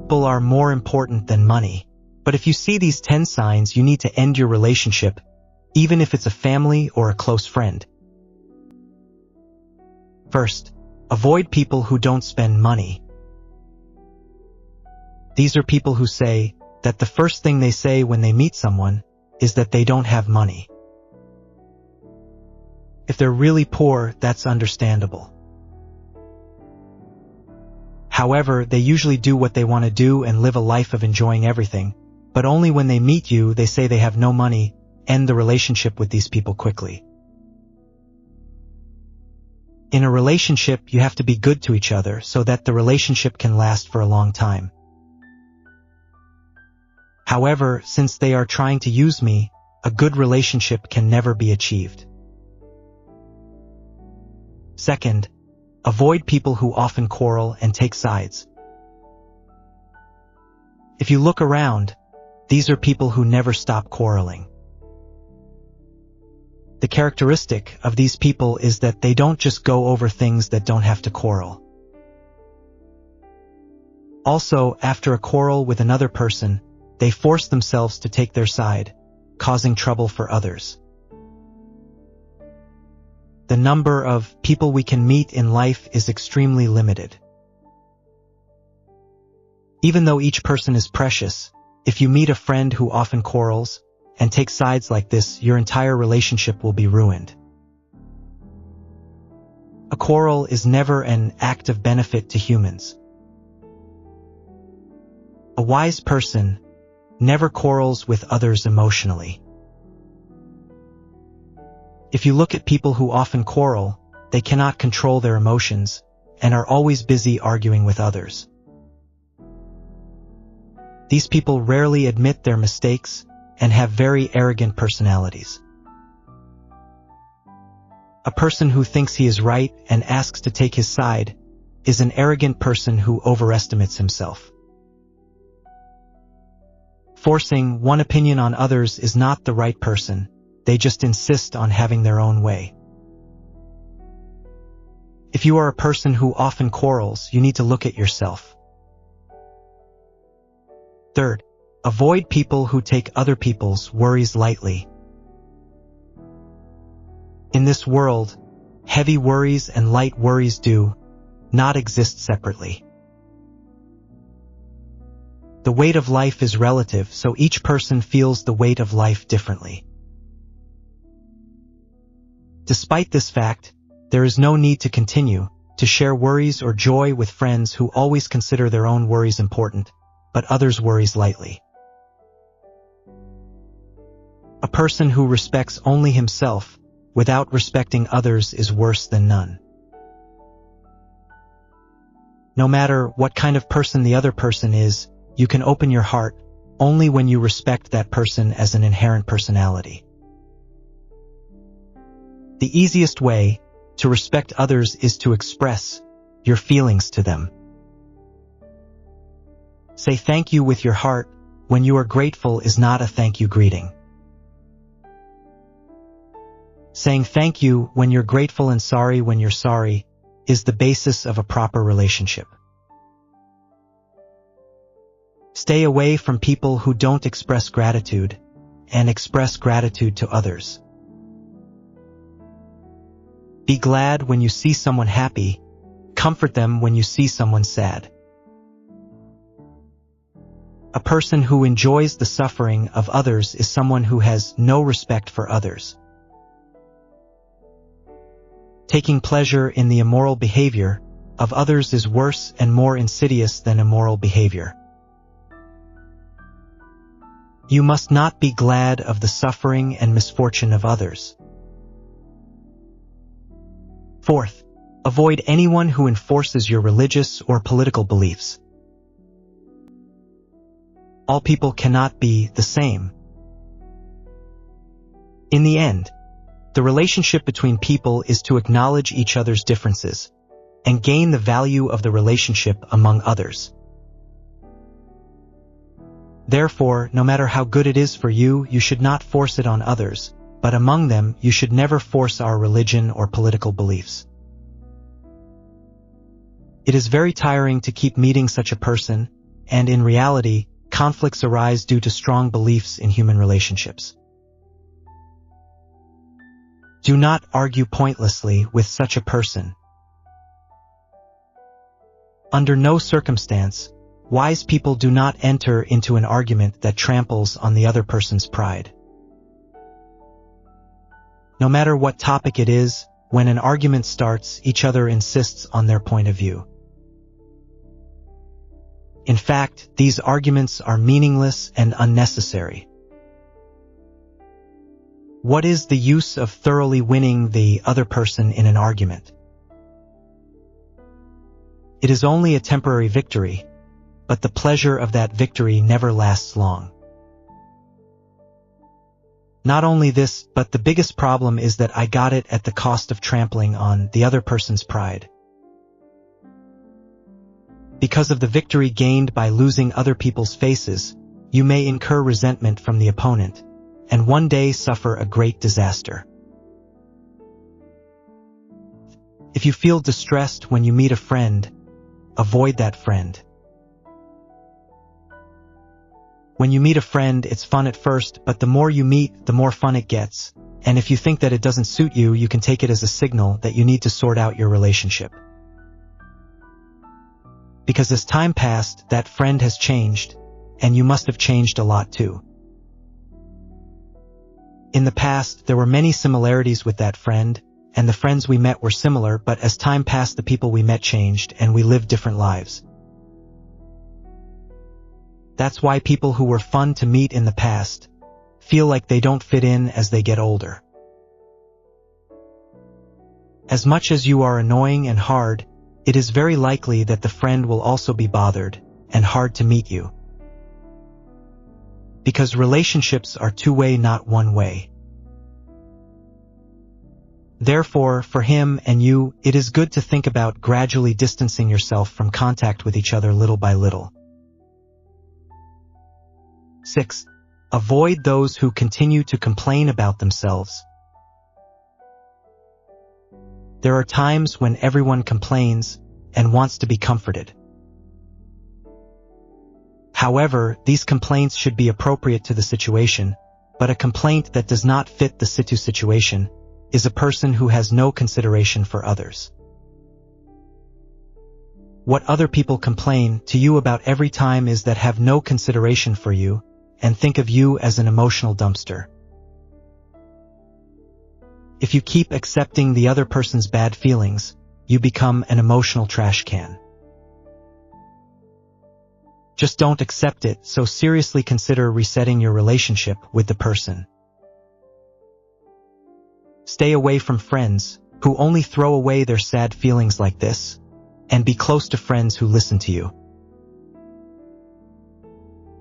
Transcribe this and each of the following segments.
People are more important than money. But if you see these 10 signs, you need to end your relationship, even if it's a family or a close friend. First, avoid people who don't spend money. These are people who say that the first thing they say when they meet someone is that they don't have money. If they're really poor, that's understandable. However, they usually do what they want to do and live a life of enjoying everything, but only when they meet you, they say they have no money. End the relationship with these people quickly. In a relationship, you have to be good to each other so that the relationship can last for a long time. However, since they are trying to use me, a good relationship can never be achieved. Second, avoid people who often quarrel and take sides. If you look around, these are people who never stop quarreling. The characteristic of these people is that they don't just go over things that don't have to quarrel. Also, after a quarrel with another person, they force themselves to take their side, causing trouble for others. The number of people we can meet in life is extremely limited. Even though each person is precious, if you meet a friend who often quarrels and takes sides like this, your entire relationship will be ruined. A quarrel is never an act of benefit to humans. A wise person never quarrels with others emotionally. If you look at people who often quarrel, they cannot control their emotions and are always busy arguing with others. These people rarely admit their mistakes and have very arrogant personalities. A person who thinks he is right and asks to take his side is an arrogant person who overestimates himself. Forcing one opinion on others is not the right person. They just insist on having their own way. If you are a person who often quarrels, you need to look at yourself. Third, avoid people who take other people's worries lightly. In this world, heavy worries and light worries do not exist separately. The weight of life is relative, so each person feels the weight of life differently. Despite this fact, there is no need to continue to share worries or joy with friends who always consider their own worries important, but others' worries lightly. A person who respects only himself without respecting others is worse than none. No matter what kind of person the other person is, you can open your heart only when you respect that person as an inherent personality. The easiest way to respect others is to express your feelings to them. Say thank you with your heart when you are grateful is not a thank you greeting. Saying thank you when you're grateful and sorry when you're sorry is the basis of a proper relationship. Stay away from people who don't express gratitude and express gratitude to others. Be glad when you see someone happy. Comfort them when you see someone sad. A person who enjoys the suffering of others is someone who has no respect for others. Taking pleasure in the immoral behavior of others is worse and more insidious than immoral behavior. You must not be glad of the suffering and misfortune of others. Fourth, avoid anyone who enforces your religious or political beliefs. All people cannot be the same. In the end, the relationship between people is to acknowledge each other's differences and gain the value of the relationship among others. Therefore, no matter how good it is for you, you should not force it on others, but among them, you should never force our religion or political beliefs. It is very tiring to keep meeting such a person and in reality, conflicts arise due to strong beliefs in human relationships. Do not argue pointlessly with such a person. Under no circumstance, wise people do not enter into an argument that tramples on the other person's pride. No matter what topic it is, when an argument starts, each other insists on their point of view. In fact, these arguments are meaningless and unnecessary. What is the use of thoroughly winning the other person in an argument? It is only a temporary victory, but the pleasure of that victory never lasts long. Not only this, but the biggest problem is that I got it at the cost of trampling on the other person's pride. Because of the victory gained by losing other people's faces, you may incur resentment from the opponent, and one day suffer a great disaster. If you feel distressed when you meet a friend, avoid that friend. When you meet a friend, it's fun at first, but the more you meet, the more fun it gets, and if you think that it doesn't suit you, you can take it as a signal that you need to sort out your relationship. Because as time passed, that friend has changed, and you must have changed a lot too. In the past, there were many similarities with that friend, and the friends we met were similar, but as time passed, the people we met changed, and we lived different lives. That's why people who were fun to meet in the past feel like they don't fit in as they get older. As much as you are annoying and hard, it is very likely that the friend will also be bothered and hard to meet you. Because relationships are two-way, not one-way. Therefore, for him and you, it is good to think about gradually distancing yourself from contact with each other little by little. 6. Avoid those who continue to complain about themselves. There are times when everyone complains and wants to be comforted. However, these complaints should be appropriate to the situation, but a complaint that does not fit the situation is a person who has no consideration for others. What other people complain to you about every time is that have no consideration for you and think of you as an emotional dumpster. If you keep accepting the other person's bad feelings, you become an emotional trash can. Just don't accept it, so seriously consider resetting your relationship with the person. Stay away from friends who only throw away their sad feelings like this, and be close to friends who listen to you.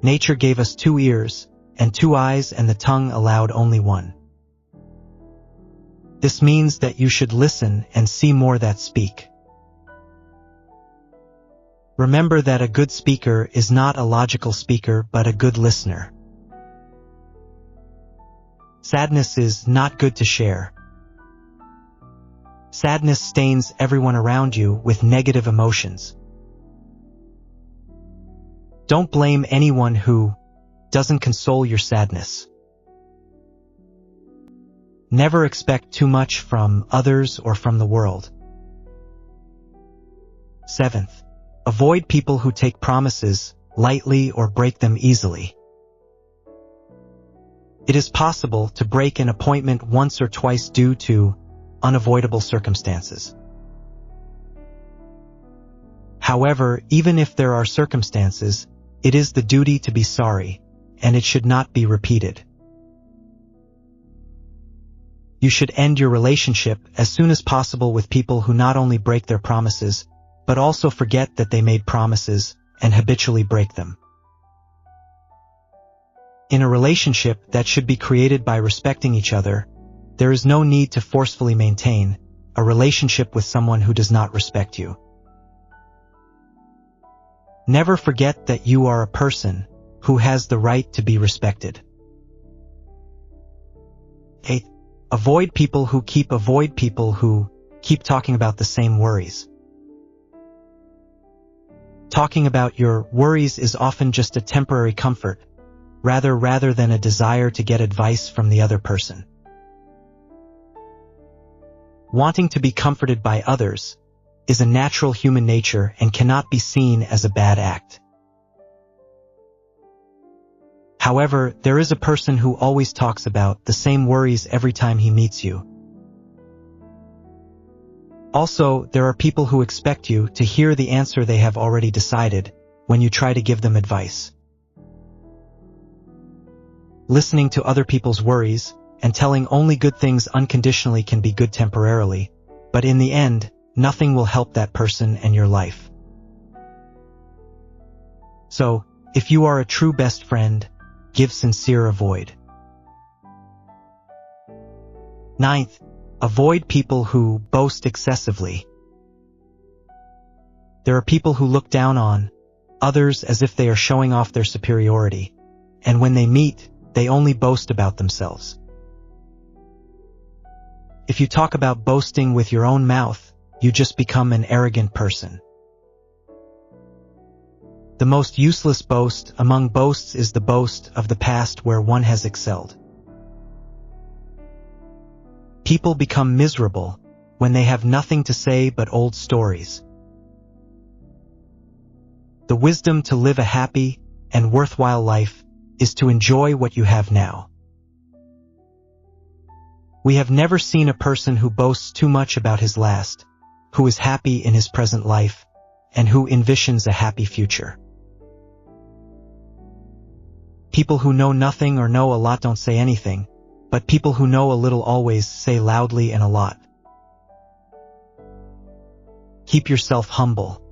Nature gave us 2 ears and 2 eyes, and the tongue allowed only 1. This means that you should listen and see more that speak. Remember that a good speaker is not a logical speaker, but a good listener. Sadness is not good to share. Sadness stains everyone around you with negative emotions. Don't blame anyone who doesn't console your sadness. Never expect too much from others or from the world. 7th, avoid people who take promises lightly or break them easily. It is possible to break an appointment once or twice due to unavoidable circumstances. However, even if there are circumstances, it is the duty to be sorry, and it should not be repeated. You should end your relationship as soon as possible with people who not only break their promises, but also forget that they made promises and habitually break them. In a relationship that should be created by respecting each other, there is no need to forcefully maintain a relationship with someone who does not respect you. Never forget that you are a person who has the right to be respected. 8. Avoid people who keep talking about the same worries. Talking about your worries is often just a temporary comfort, rather than a desire to get advice from the other person. Wanting to be comforted by others is a natural human nature and cannot be seen as a bad act. However, there is a person who always talks about the same worries every time he meets you. Also, there are people who expect you to hear the answer they have already decided when you try to give them advice. Listening to other people's worries and telling only good things unconditionally can be good temporarily, but in the end, nothing will help that person and your life. So, if you are a true best friend, give sincere avoid. 9th, avoid people who boast excessively. There are people who look down on others as if they are showing off their superiority, and when they meet, they only boast about themselves. If you talk about boasting with your own mouth, you just become an arrogant person. The most useless boast among boasts is the boast of the past where one has excelled. People become miserable when they have nothing to say but old stories. The wisdom to live a happy and worthwhile life is to enjoy what you have now. We have never seen a person who boasts too much about his last, who is happy in his present life, and who envisions a happy future. People who know nothing or know a lot don't say anything, but people who know a little always say loudly and a lot. Keep yourself humble.